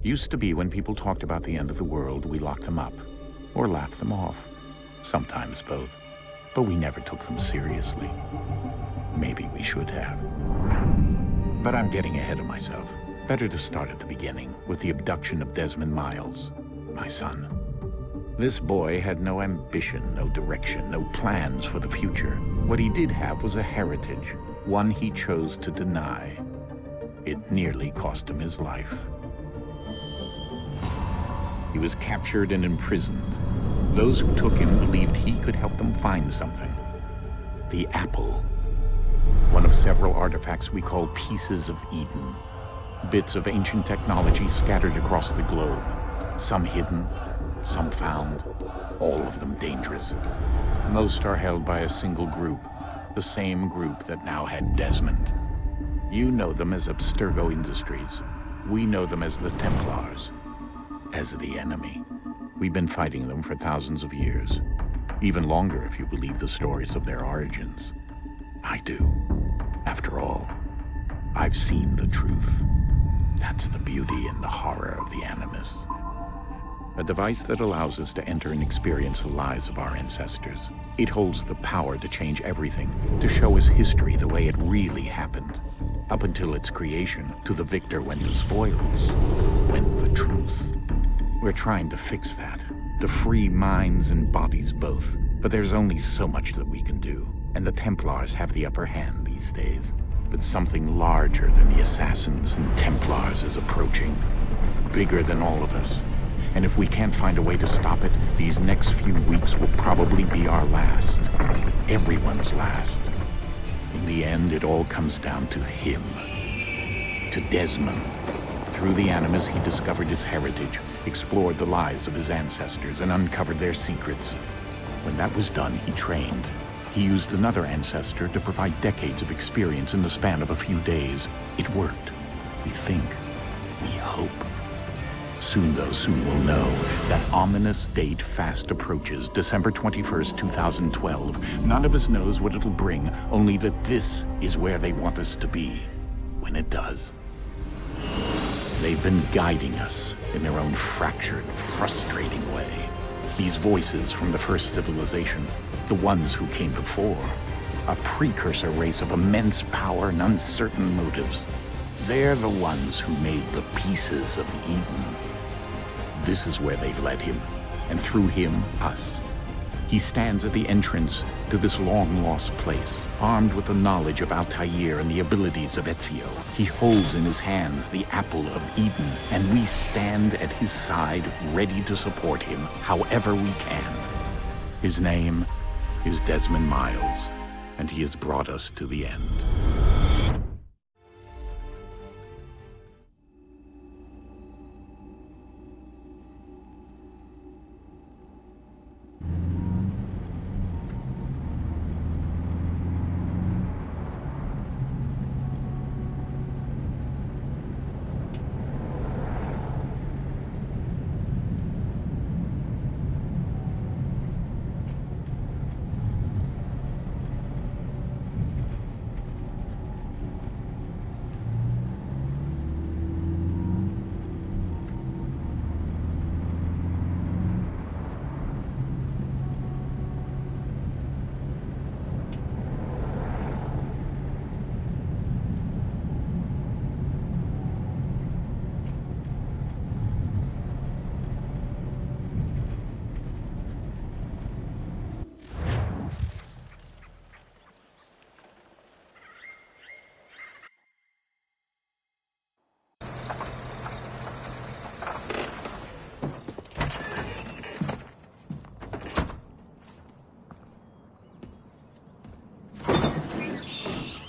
Used to be when people talked about the end of the world, we locked them up. Or laughed them off. Sometimes both. But we never took them seriously. Maybe we should have. But I'm getting ahead of myself. Better to start at the beginning, with the abduction of Desmond Miles, my son. This boy had no ambition, no direction, no plans for the future. What he did have was a heritage, one he chose to deny. It nearly cost him his life. He was captured and imprisoned. Those who took him believed he could help them find something. The apple. One of several artifacts we call pieces of Eden. Bits of ancient technology scattered across the globe. Some hidden, some found, all of them dangerous. Most are held by a single group, the same group that now had Desmond. You know them as Abstergo Industries. We know them as the Templars, as the enemy. We've been fighting them for thousands of years, even longer if you believe the stories of their origins. I do. After all, I've seen the truth. That's the beauty and the horror of the Animus. A device that allows us to enter and experience the lives of our ancestors. It holds the power to change everything, to show us history the way it really happened. Up until its creation, to the victor went the spoils, went the truth. We're trying to fix that, to free minds and bodies both. But there's only so much that we can do, and the Templars have the upper hand these days. But something larger than the Assassins and Templars is approaching, bigger than all of us. And if we can't find a way to stop it, these next few weeks will probably be our last. Everyone's last. In the end, it all comes down to him. To Desmond. Through the Animus, he discovered his heritage, explored the lives of his ancestors, and uncovered their secrets. When that was done, he trained. He used another ancestor to provide decades of experience in the span of a few days. It worked. We think. We hope. Soon we'll know. That ominous date fast approaches, December 21st, 2012. None of us knows what it'll bring, only that this is where they want us to be, when it does. They've been guiding us in their own fractured, frustrating way. These voices from the first civilization, the ones who came before, a precursor race of immense power and uncertain motives. They're the ones who made the pieces of Eden. This is where they've led him, and through him, us. He stands at the entrance to this long-lost place, armed with the knowledge of Altair and the abilities of Ezio. He holds in his hands the apple of Eden, and we stand at his side, ready to support him however we can. His name is Desmond Miles, and he has brought us to the end.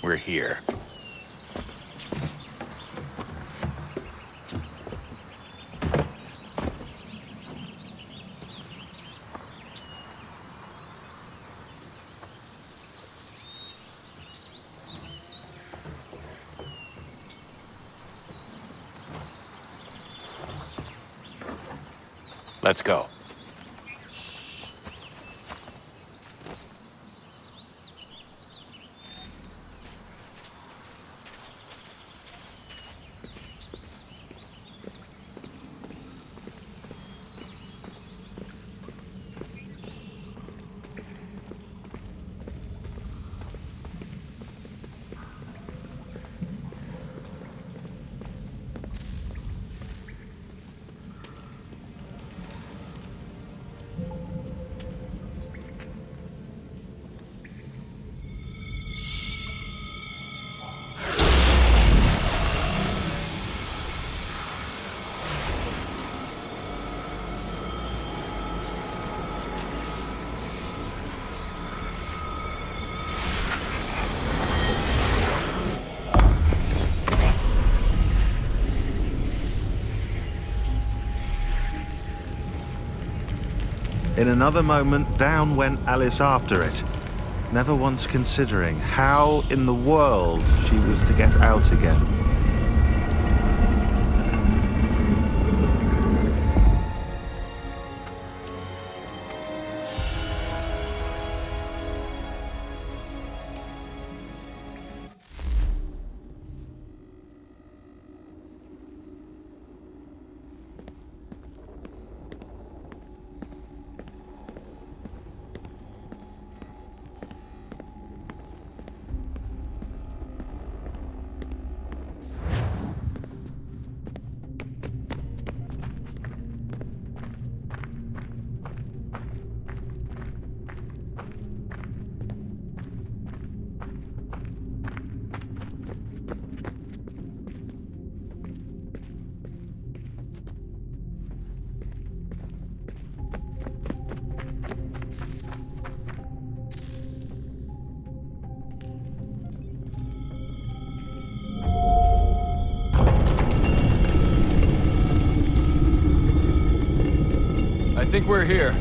We're here. Let's go. In another moment, down went Alice after it, never once considering how in the world she was to get out again. I think we're here.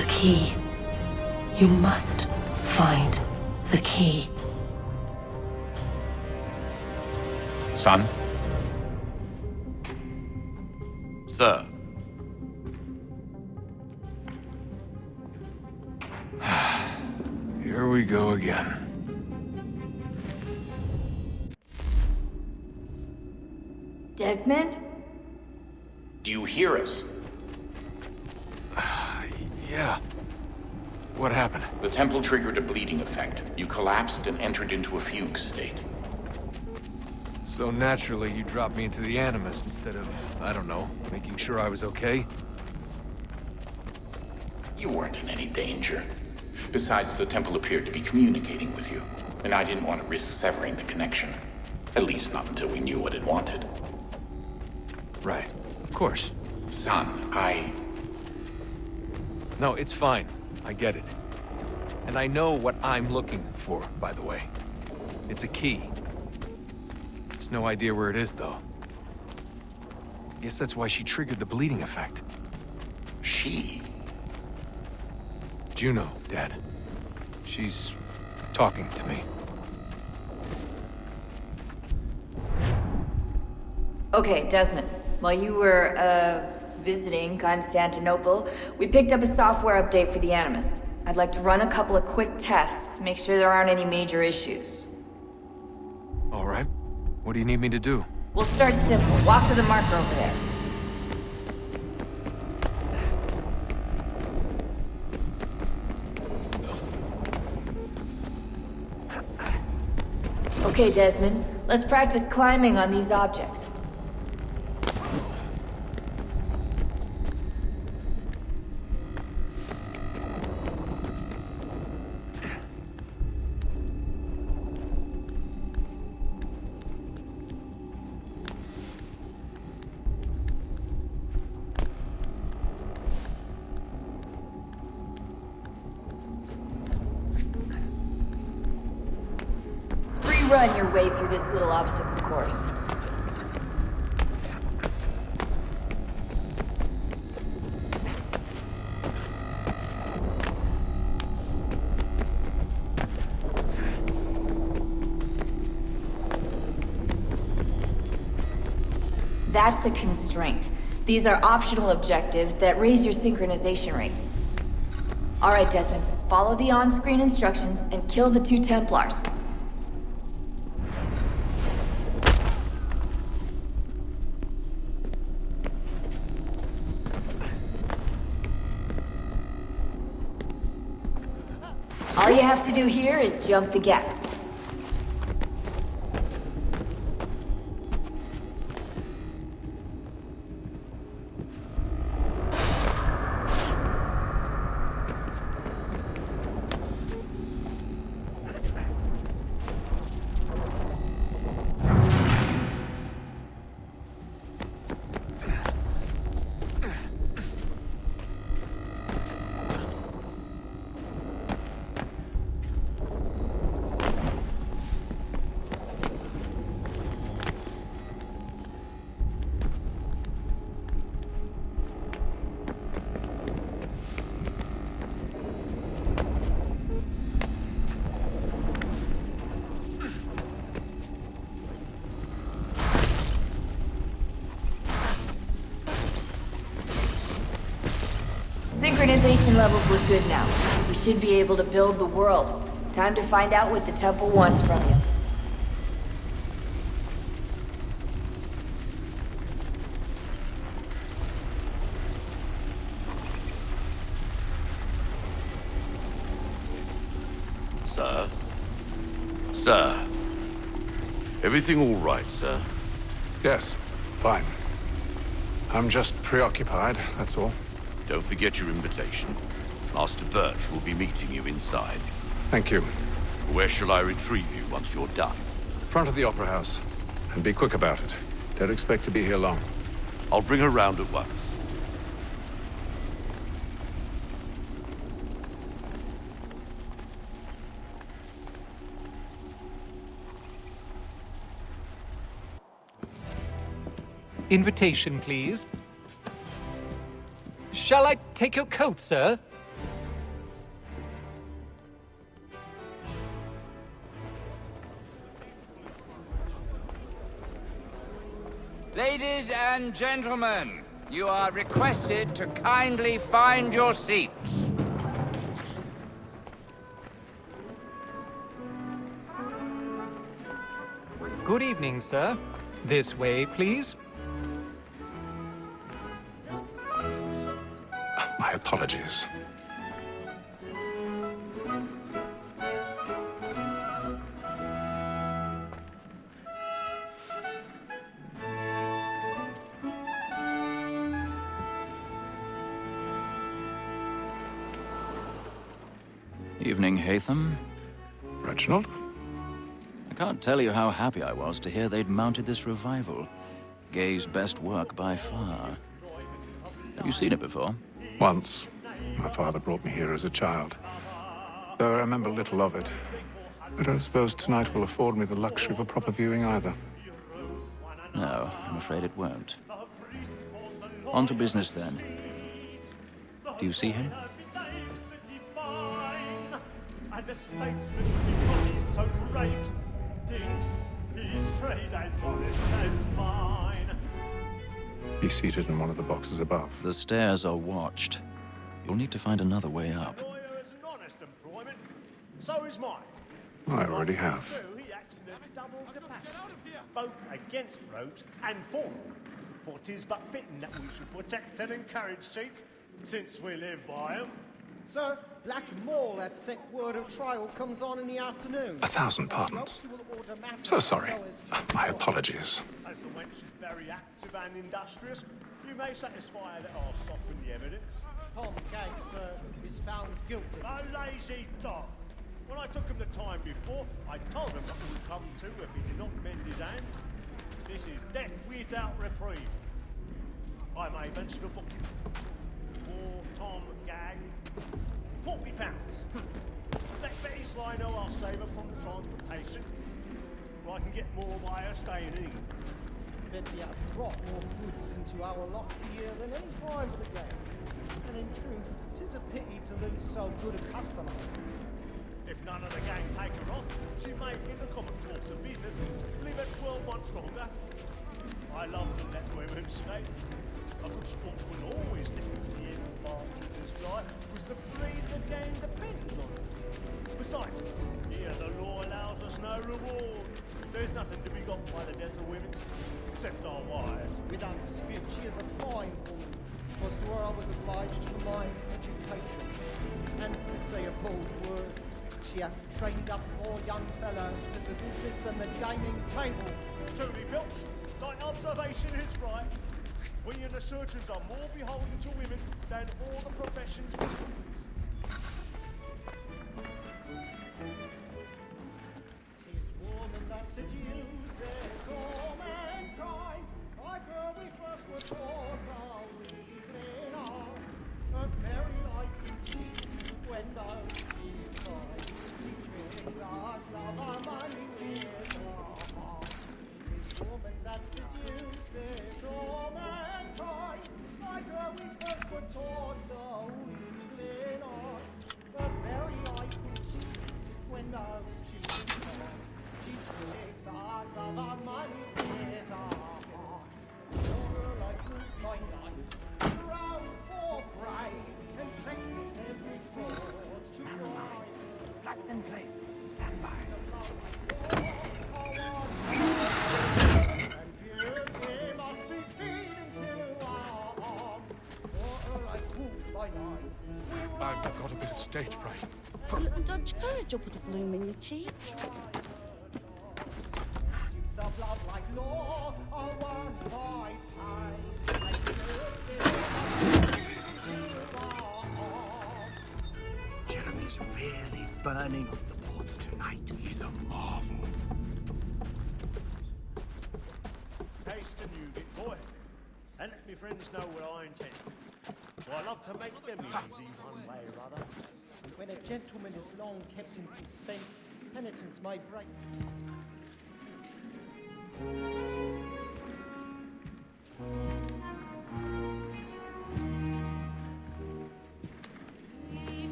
The key. You must find the key. Son? Sir. Here we go again. Desmond? Do you hear us? Yeah. What happened? The temple triggered a bleeding effect. You collapsed and entered into a fugue state. So naturally, you dropped me into the Animus instead of, I don't know, making sure I was okay? You weren't in any danger. Besides, the temple appeared to be communicating with you, and I didn't want to risk severing the connection. At least not until we knew what it wanted. Right. Of course. Son, No, it's fine. I get it. And I know what I'm looking for, by the way. It's a key. There's no idea where it is, though. Guess that's why she triggered the bleeding effect. She? Juno, Dad. She's talking to me. Okay, Desmond. While you were, visiting Constantinople, we picked up a software update for the Animus. I'd like to run a couple of quick tests, make sure there aren't any major issues. All right. What do you need me to do? We'll start simple. Walk to the marker over there. Okay, Desmond. Let's practice climbing on these objects. run your way through this little obstacle course. That's a constraint. These are optional objectives that raise your synchronization rate. Alright, Desmond. Follow the on-screen instructions and kill the 2 Templars. All you have to do here is jump the gap. Synchronization levels look good now. We should be able to build the world. Time to find out what the temple wants from you. Sir? Sir? Everything all right, sir? Yes, fine. I'm just preoccupied, that's all. Don't forget your invitation. Master Birch will be meeting you inside. Thank you. Where shall I retrieve you once you're done? Front of the Opera House. And be quick about it. Don't expect to be here long. I'll bring her round at once. Invitation, please. Shall I take your coat, sir? Ladies and gentlemen, you are requested to kindly find your seats. Good evening, sir. This way, please. My apologies. Evening, Haytham. Reginald? I can't tell you how happy I was to hear they'd mounted this revival. Gay's best work by far. Have you seen it before? Once. My father brought me here as a child. Though I remember little of it. I don't suppose tonight will afford me the luxury of a proper viewing either. No, I'm afraid it won't. On to business then. Do you see him? And the statesman, because he's so great, thinks his trade as honest as mine. He's seated in one of the boxes above. The stairs are watched. You'll need to find another way up. A lawyer is an honest employment, so is mine. I already have. He acts in a double capacity, both against rogues and for them. For 'tis but fitting that we should protect and encourage cheats, since we live by them. Sir, Black Mall, that sick word of trial comes on in the afternoon. 1,000 pardons. So sorry. My apologies. As the wench is very active and industrious, you may satisfy that I'll soften the evidence. Tom Gay, sir, is found guilty. A lazy dog. When I took him the time before, I told him what would come to if he did not mend his hand. This is death without reprieve. I may mention a book. For Tom Gag, £40. Let Betty Sly know I'll save her from the transportation. or I can get more by her staying in. Bet you have brought more goods into our lock here than any time of the game. And in truth, 'tis a pity to lose so good a customer. If none of the gang take her off, she may, in the common course of business, live at 12 months longer. I love to let women skate. A good sportsman always thinks the end advantage of his life was the breed the game depends on. Besides, here the law allows us no reward. There's nothing to be got by the death of women, except our wives. Without dispute, she is a fine woman. Was to her I was obliged for my education. And to say a bold word, she hath trained up more young fellows to the business than the gaming table. Truly, Filch, thy observation is right. We and the surgeons are more beholden to women than all the professions besides. Tis woman that seduces all mankind. Like her we first were taught our evening arts. Her very eyes can cheat when those tears hide. She tricks us of our money with her heart. Tis woman that seduces all mankind. Like her we first were taught our evening arts. Her very eyes can cheat when those cheats hide. She tricks us of our money with her heart. Over like moves my life, round for pride, and practice every fraud to ride. Blackman place, stand by. And beauty must be feeding to our arms. Over like moves my life, I've got a bit of stage fright. Don't you courage up with a bloom in your cheek? of love like law, are one by pie. Like Jeremy's really burning up the boards tonight. He's a marvel. Taste and you get boy. And let me friends know what I intend. For I love to make them easy one way or other. And when a gentleman is long kept in suspense, penitence may break.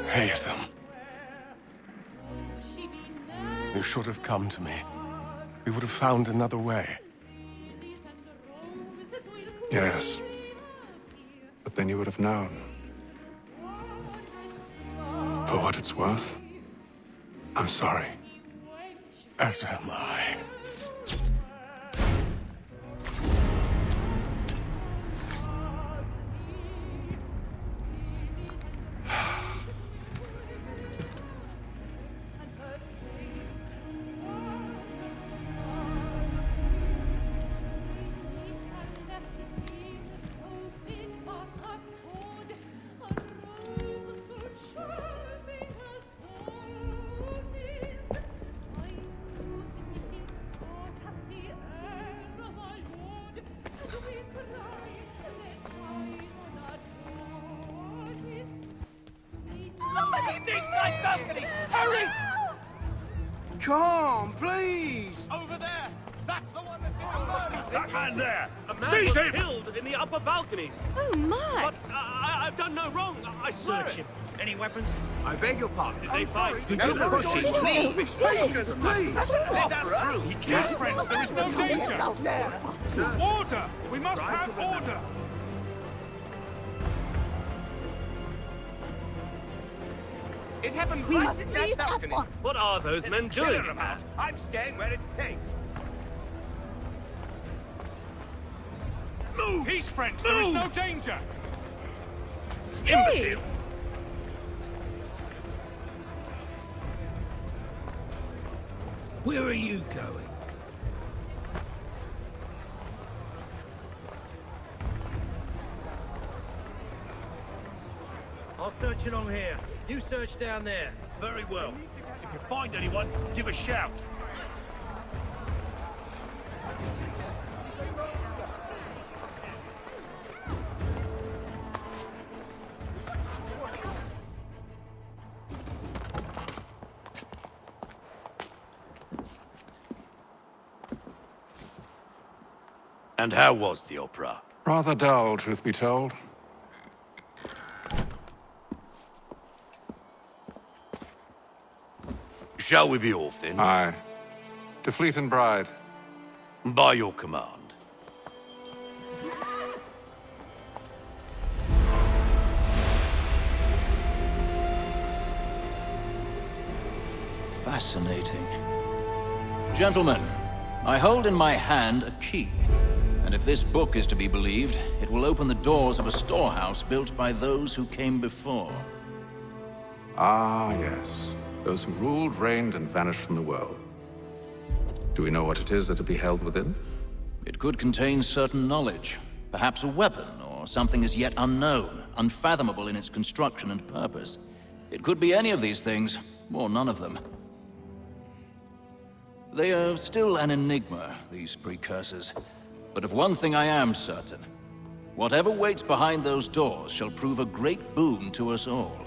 Haytham. You should have come to me. We would have found another way. Yes. But then you would have known. For what it's worth, I'm sorry. As am I. Stateside balcony! Hurry! Come, please! Over there! That's the one that's in the balcony! That man there! A man Seize was him! killed in the upper balconies! Oh, my! But I've done no wrong. I swear Search it. him. Any weapons? I beg your pardon. Did they fight? No pushing, please! Patience, please! Let us through! He can't, friends. There is no danger. Order! We must have order! It happened We right must in leave that at balcony. once. What are those There's men a killer doing? about. I'm staying where it's safe. Move! Peace, friends. There is no danger. Imbecile! Where are you going? I'll search along here. You search down there. Very well. If you find anyone, give a shout. And how was the opera? Rather dull, truth be told. Shall we be off then? Aye. To Fleet and Bride. By your command. Fascinating. Gentlemen, I hold in my hand a key. And if this book is to be believed, it will open the doors of a storehouse built by those who came before. Ah, yes. Those who ruled, reigned, and vanished from the world. Do we know what it is that will be held within? It could contain certain knowledge. Perhaps a weapon, or something as yet unknown, unfathomable in its construction and purpose. It could be any of these things, or none of them. They are still an enigma, these precursors. But of one thing I am certain. Whatever waits behind those doors shall prove a great boon to us all.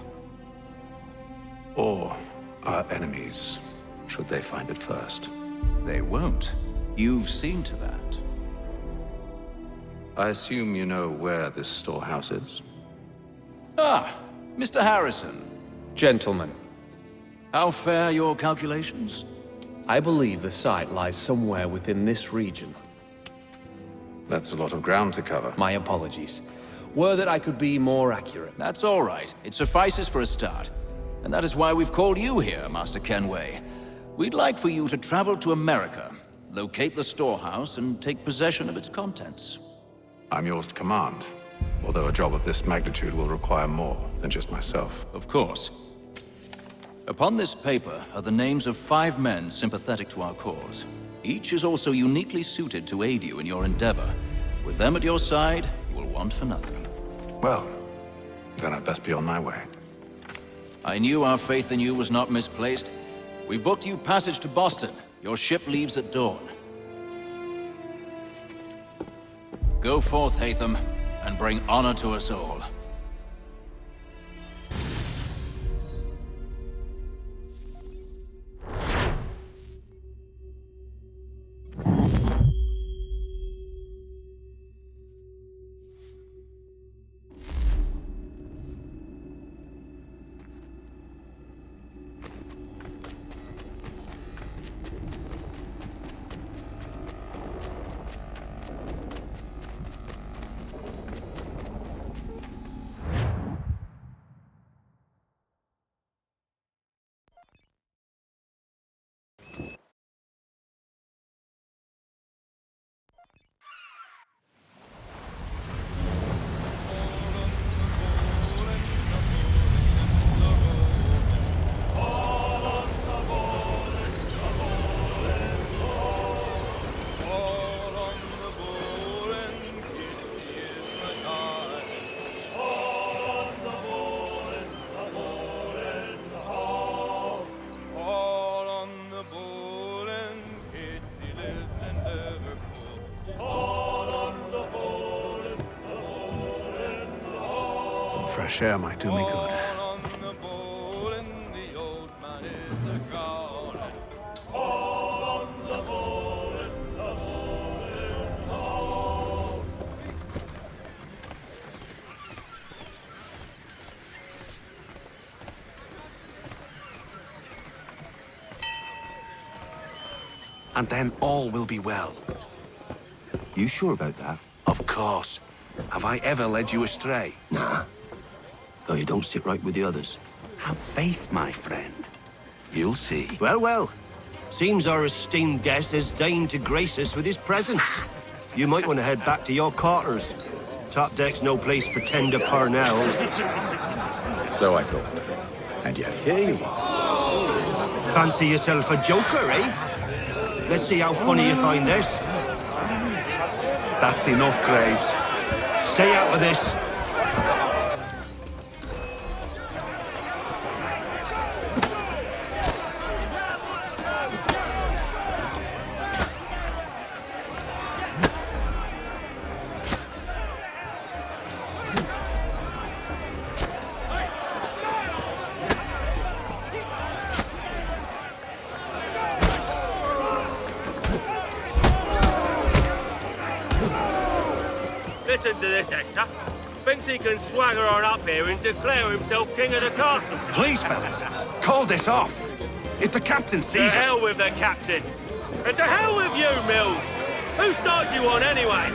Or our enemies, should they find it first. They won't. You've seen to that. I assume you know where this storehouse is? Ah, Mr. Harrison. Gentlemen, How fare your calculations? I believe the site lies somewhere within this region. That's a lot of ground to cover. My apologies. Were that I could be more accurate. That's all right. It suffices for a start. And that is why we've called you here, Master Kenway. We'd like for you to travel to America, locate the storehouse, and take possession of its contents. I'm yours to command, although a job of this magnitude will require more than just myself. Of course. Upon this paper are the names of 5 men sympathetic to our cause. Each is also uniquely suited to aid you in your endeavor. With them at your side, you will want for nothing. Well, then I'd best be on my way. I knew our faith in you was not misplaced. We've booked you passage to Boston. Your ship leaves at dawn. Go forth, Hatham, and bring honor to us all. Some fresh air might do me good. And then all will be well. You sure about that? Of course. Have I ever led you astray? Nah. Though you don't sit right with the others. Have faith, my friend. You'll see. Well, well. Seems our esteemed guest has deigned to grace us with his presence. You might want to head back to your quarters. Top deck's no place for tender parnells. So I thought. And yet here you are. Fancy yourself a joker, eh? Let's see how funny you find this. That's enough, Graves. Stay out of this. Listen to this, Hector. Thinks he can swagger on up here and declare himself king of the castle. Please, fellas, call this off. If the captain To sees us... hell with the captain. And to hell with you, Mills. Whose side you on, anyway?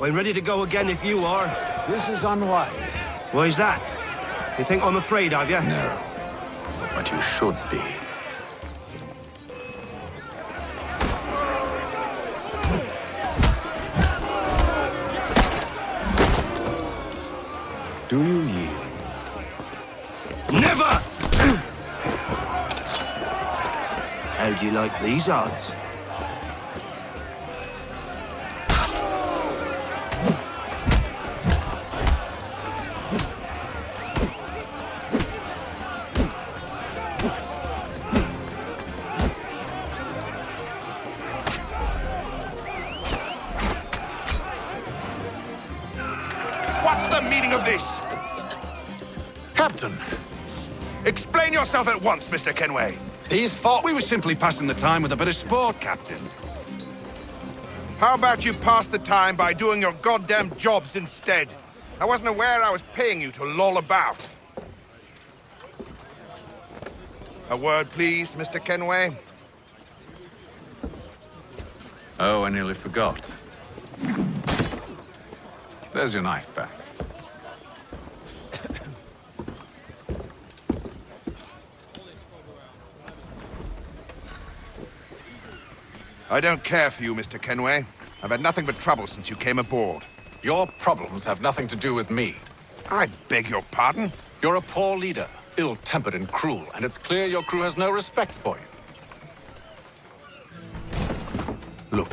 I'm ready to go again if you are. This is unwise. Why's that? You think I'm afraid of you? No. But you should be. Do you yield? Never! How do you like these odds? What's the meaning of this? Captain! Explain yourself at once, Mr. Kenway. He's fault. We were simply passing the time with a bit of sport, Captain. How about you pass the time by doing your goddamn jobs instead? I wasn't aware I was paying you to loll about. A word, please, Mr. Kenway. Oh, I nearly forgot. There's your knife back. I don't care for you, Mr. Kenway. I've had nothing but trouble since you came aboard. Your problems have nothing to do with me. I beg your pardon? You're a poor leader, ill-tempered and cruel, and it's clear your crew has no respect for you. Look,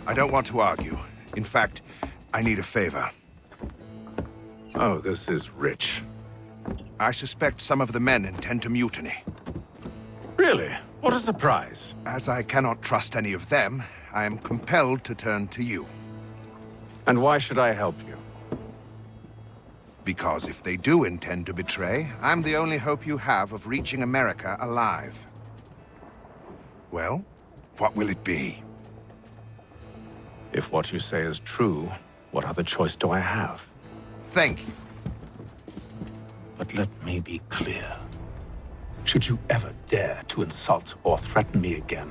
I don't want to argue. In fact, I need a favor. Oh, this is rich. I suspect some of the men intend to mutiny. Really? What a surprise. As I cannot trust any of them, I am compelled to turn to you. And why should I help you? Because if they do intend to betray, I'm the only hope you have of reaching America alive. Well, what will it be? If what you say is true, what other choice do I have? Thank you. But let me be clear. Should you ever dare to insult or threaten me again,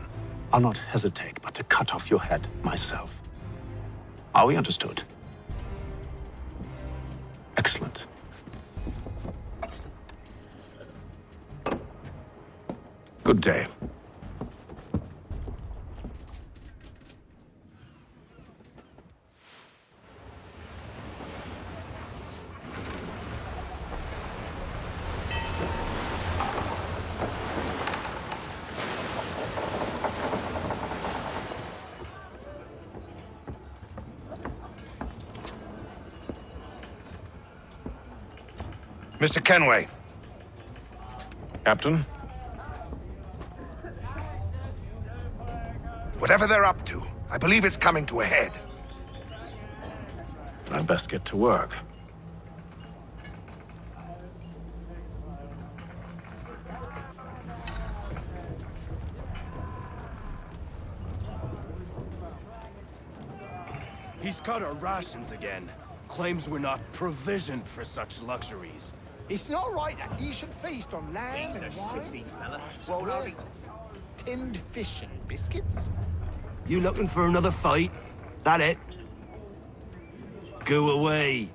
I'll not hesitate but to cut off your head myself. Are we understood? Excellent. Good day. Mr. Kenway. Captain? Whatever they're up to, I believe it's coming to a head. I'd best get to work. He's cut our rations again. Claims we're not provisioned for such luxuries. It's not right that you should feast on lamb and wine. Well, I'll eat tinned fish and biscuits. You looking for another fight? That it? Go away.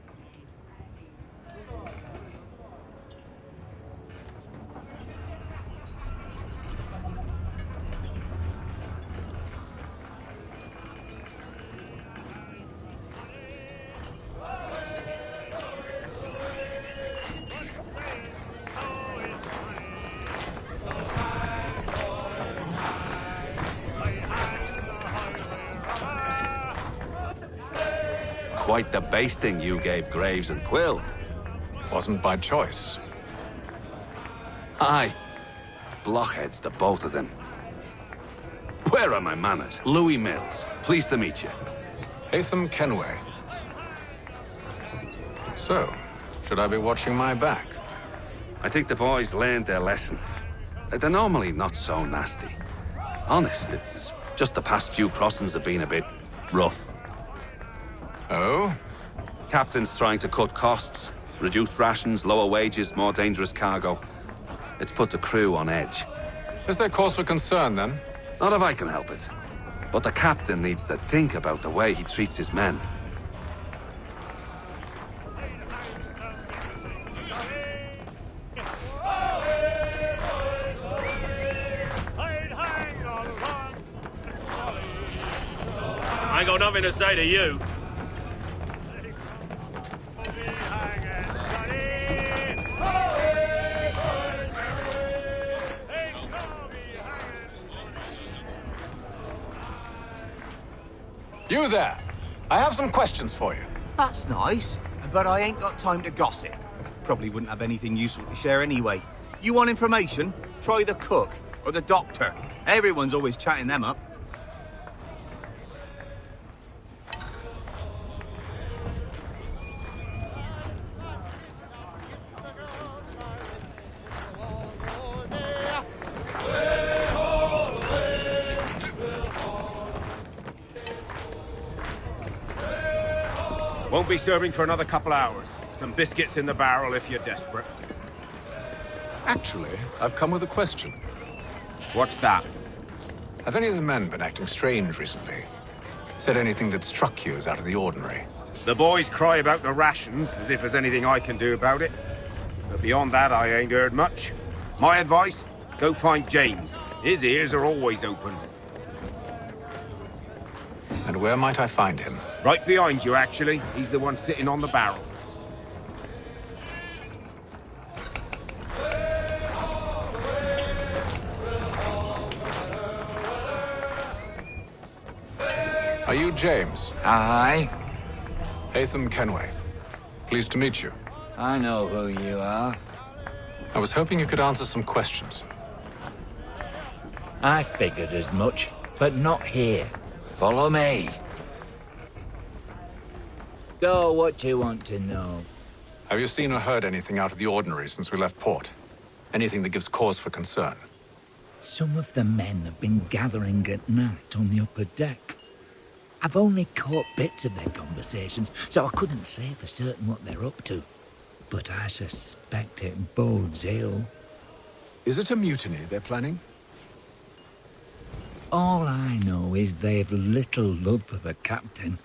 Quite the basting you gave Graves and Quill. Wasn't by choice. Aye. Blockheads, the both of them. Where are my manners? Louis Mills. Pleased to meet you. Hatham Kenway. So, should I be watching my back? I think the boys learned their lesson. They're normally not so nasty. Honest, it's just the past few crossings have been a bit rough. Oh? Captain's trying to cut costs, reduce rations, lower wages, more dangerous cargo. It's put the crew on edge. Is there cause for concern, then? Not if I can help it. But the captain needs to think about the way he treats his men. I ain't got nothing to say to you. You there! I have some questions for you. That's nice, but I ain't got time to gossip. Probably wouldn't have anything useful to share anyway. You want information? Try the cook or the doctor. Everyone's always chatting them up. Won't be serving for another couple hours. Some biscuits in the barrel if you're desperate. Actually, I've come with a question. What's that? Have any of the men been acting strange recently? Said anything that struck you as out of the ordinary? The boys cry about the rations, as if there's anything I can do about it. But beyond that, I ain't heard much. My advice? Go find James. His ears are always open. And where might I find him? Right behind you, actually. He's the one sitting on the barrel. Are you James? Aye. Haytham Kenway. Pleased to meet you. I know who you are. I was hoping you could answer some questions. I figured as much, but not here. Follow me. Go, what you want to know. Have you seen or heard anything out of the ordinary since we left port? Anything that gives cause for concern? Some of the men have been gathering at night on the upper deck. I've only caught bits of their conversations, so I couldn't say for certain what they're up to. But I suspect it bodes ill. Is it a mutiny they're planning? All I know is they've little love for the captain.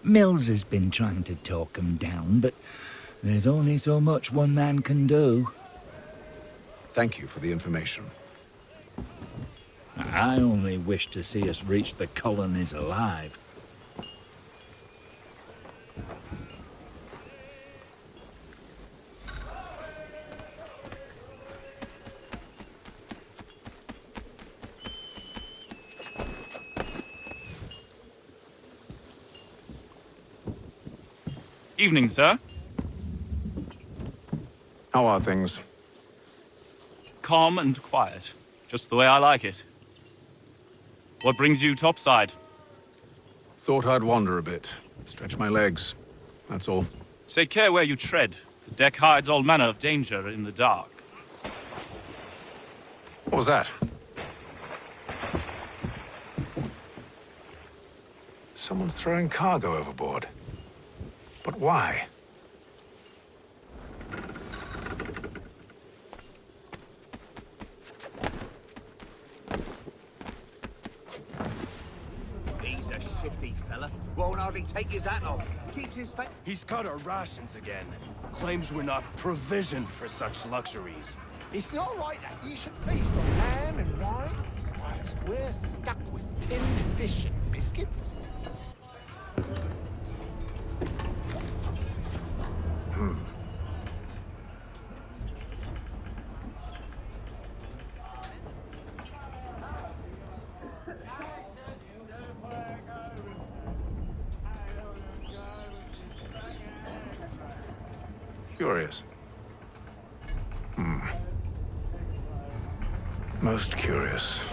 Mills has been trying to talk 'em down, but there's only so much one man can do. Thank you for the information. I only wish to see us reach the colonies alive. Evening, sir. How are things? Calm and quiet. Just the way I like it. What brings you topside? Thought I'd wander a bit. Stretch my legs. That's all. Take care where you tread. The deck hides all manner of danger in the dark. What was that? Someone's throwing cargo overboard. But why? He's a shifty fella. Won't hardly take his hat off. Keeps his face. He's cut our rations again. Claims we're not provisioned for such luxuries. It's not right that you should feast on lamb and wine, whilst we're stuck with tinned fish and biscuits. Curious. Most curious.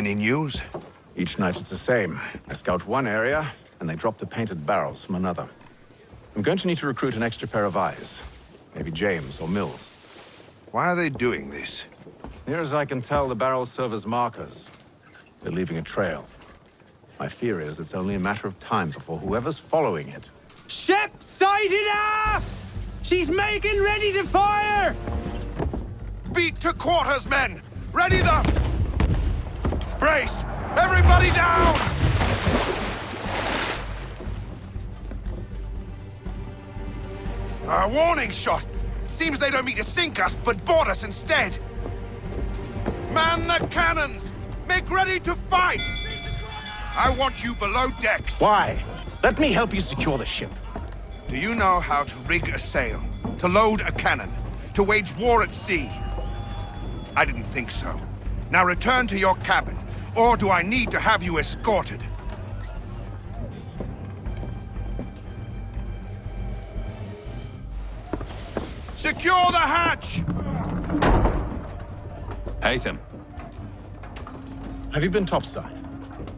Any news? Each night it's the same. I scout one area, and they drop the painted barrels from another. I'm going to need to recruit an extra pair of eyes. Maybe James or Mills. Why are they doing this? Near as I can tell, the barrels serve as markers. They're leaving a trail. My fear is it's only a matter of time before whoever's following it. Ship sighted aft! She's making ready to fire! Beat to quarters, men! Ready the... Brace! Everybody down! A warning shot! Seems they don't mean to sink us, but board us instead! Man the cannons! Make ready to fight! I want you below decks! Why? Let me help you secure the ship. Do you know how to rig a sail? To load a cannon? To wage war at sea? I didn't think so. Now return to your cabin, or do I need to have you escorted? Secure the hatch! Haytham. Have you been topside?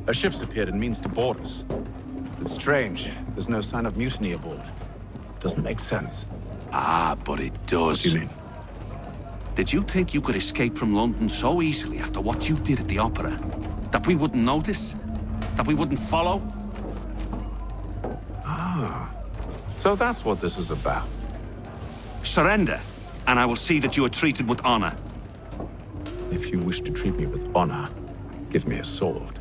A ship's appeared and means to board us. It's strange. There's no sign of mutiny aboard. Doesn't make sense. Ah, but it does. What do you mean? Did you think you could escape from London so easily after what you did at the opera? That we wouldn't notice? That we wouldn't follow? Ah. So that's what this is about. Surrender, and I will see that you are treated with honor. If you wish to treat me with honor, give me a sword.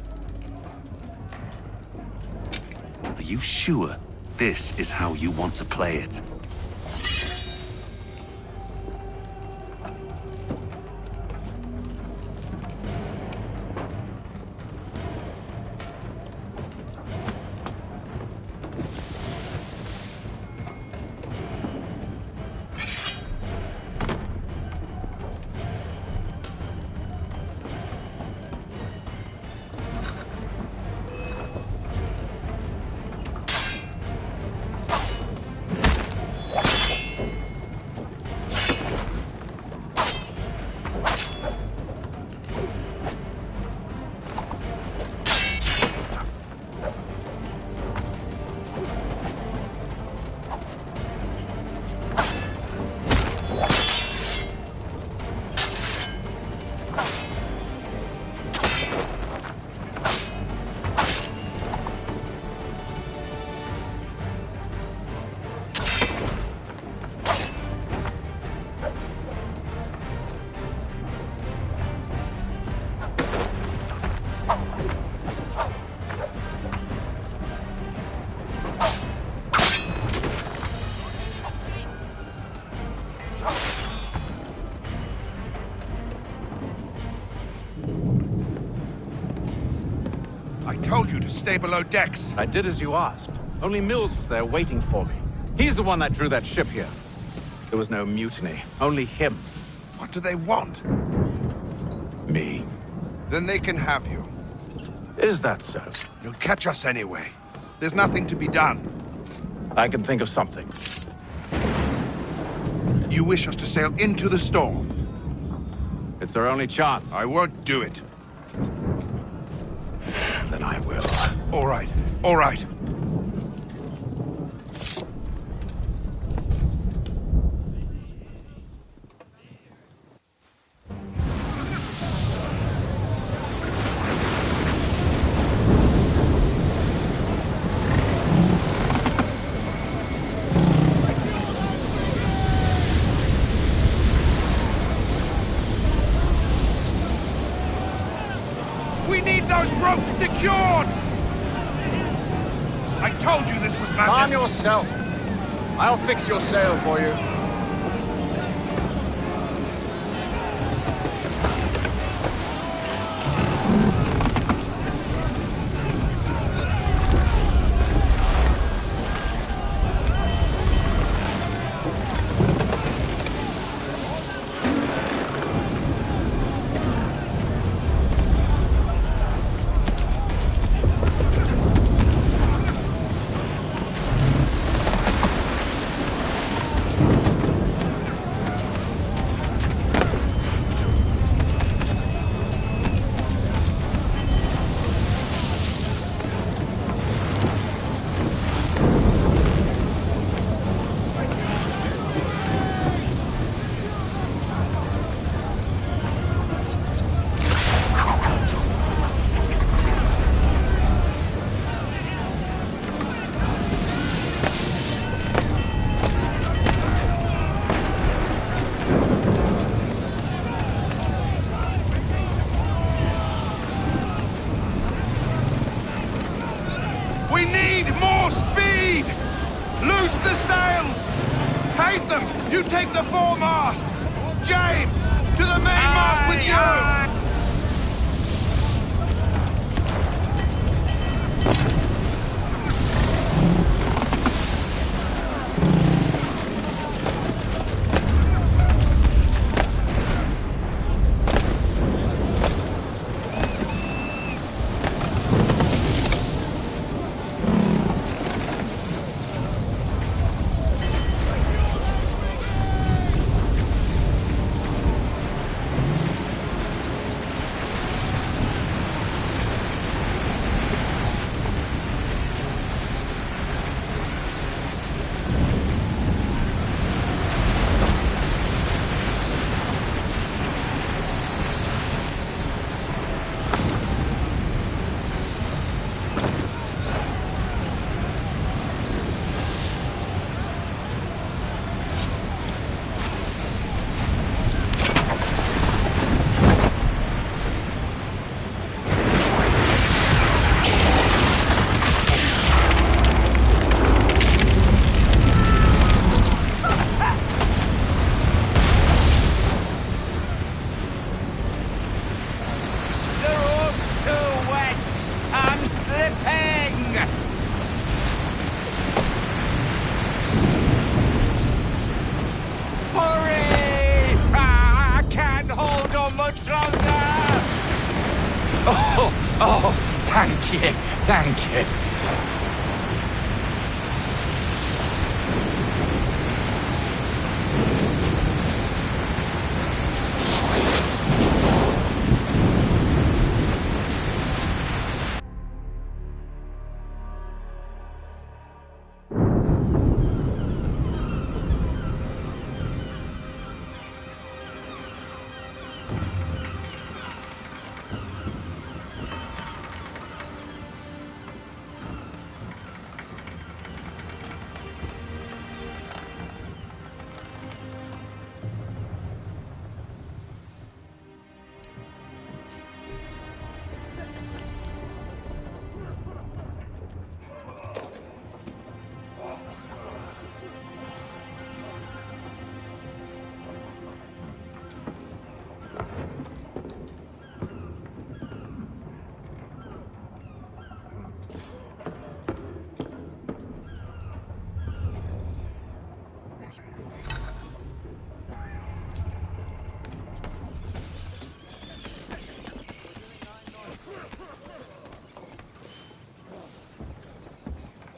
Are you sure this is how you want to play it? I told you to stay below decks. I did as you asked. Only Mills was there waiting for me. He's the one that drew that ship here. There was no mutiny, only him. What do they want? Me. Then they can have you. Is that so? You'll catch us anyway. There's nothing to be done. I can think of something. You wish us to sail into the storm? It's our only chance. I won't do it. Then I will. All right, all right. We need those ropes secured! I told you this was madness! Calm yourself. I'll fix your sail for you. take the foremast! James, to the mainmast with you! Oh, thank you, thank you.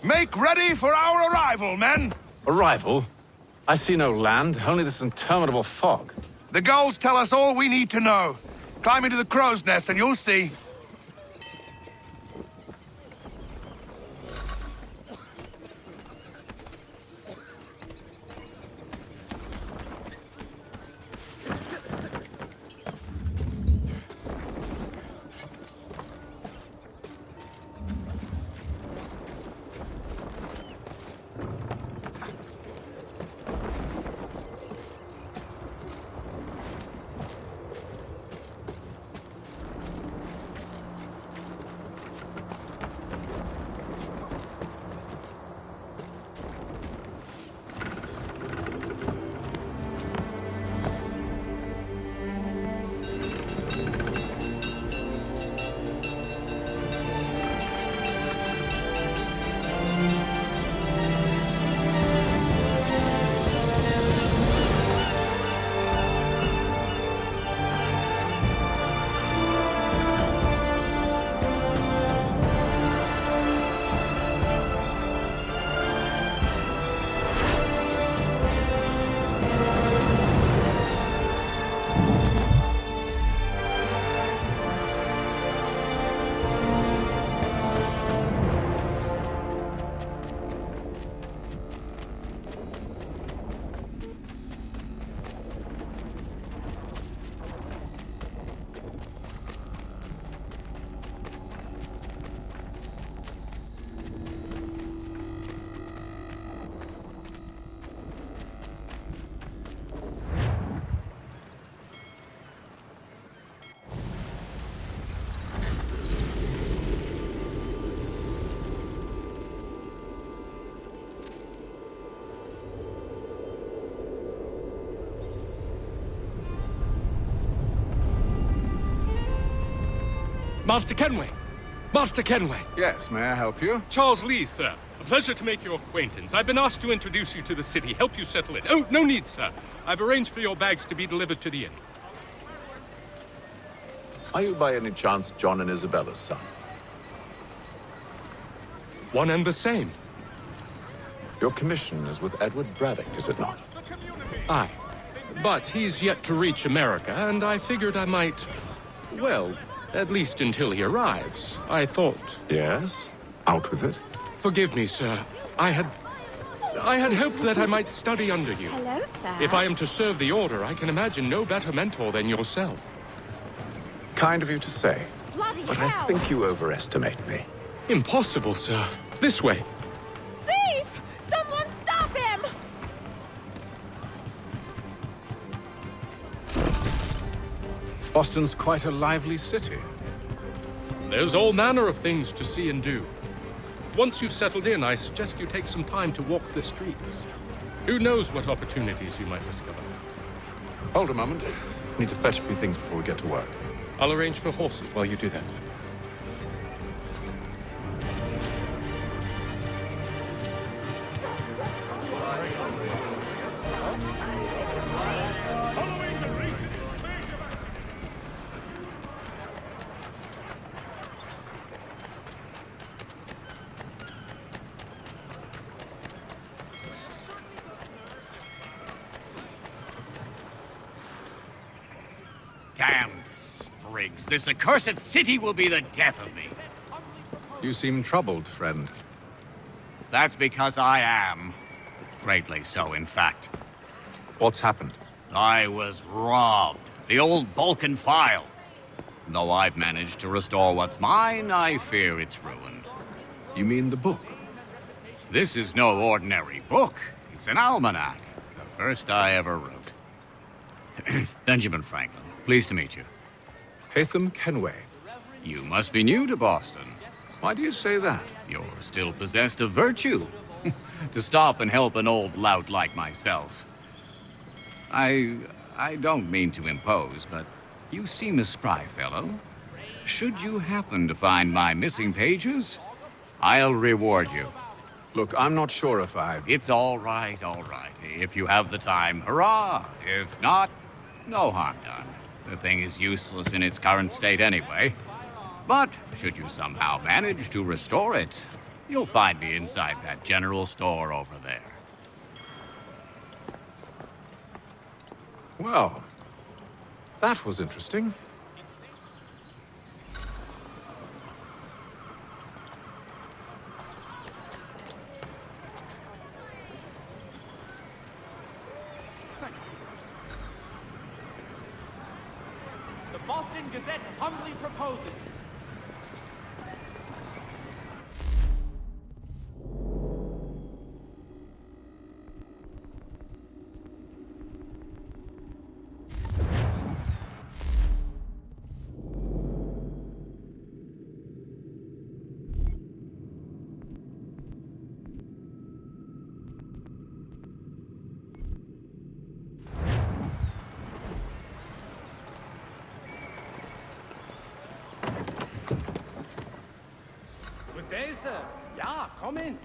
Make ready for our arrival, men! Arrival? I see no land, only this interminable fog. The gulls tell us all we need to know. Climb into the crow's nest and you'll see. Master Kenway! Master Kenway! Yes, may I help you? Charles Lee, sir. A pleasure to make your acquaintance. I've been asked to introduce you to the city, help you settle it. Oh, no need, sir. I've arranged for your bags to be delivered to the inn. Are you by any chance John and Isabella's son? One and the same. Your commission is with Edward Braddock, is it not? Aye. But he's yet to reach America, and I figured I might... Well, at least until he arrives, I thought... Yes? Out with it. Forgive me, sir. I had hoped that I might study under you. Hello, sir. If I am to serve the Order, I can imagine no better mentor than yourself. Kind of you to say. Bloody But hell! I think you overestimate me. Impossible, sir. This way. Thief! Someone stop him! Boston's quite a lively city. There's all manner of things to see and do. Once you've settled in, I suggest you take some time to walk the streets. Who knows what opportunities you might discover. Hold a moment. I need to fetch a few things before we get to work. I'll arrange for horses while you do that. Damned sprigs. This accursed city will be the death of me. You seem troubled, friend. That's because I am. Greatly so, in fact. What's happened? I was robbed. The old Balkan file. Though I've managed to restore what's mine, I fear it's ruined. You mean the book? This is no ordinary book. It's an almanac. The first I ever wrote. Benjamin Franklin. Pleased to meet you. Haytham Kenway. You must be new to Boston. Why do you say that? You're still possessed of virtue. To stop and help an old lout like myself. I don't mean to impose, but you seem a spry fellow. Should you happen to find my missing pages, I'll reward you. Look, I'm not sure if It's all right, all right. If you have the time, hurrah! If not, no harm done. The thing is useless in its current state anyway. But should you somehow manage to restore it, you'll find me inside that general store over there. Well, that was interesting. The Boston Gazette humbly proposes. Good day, sir. Ja, komm in.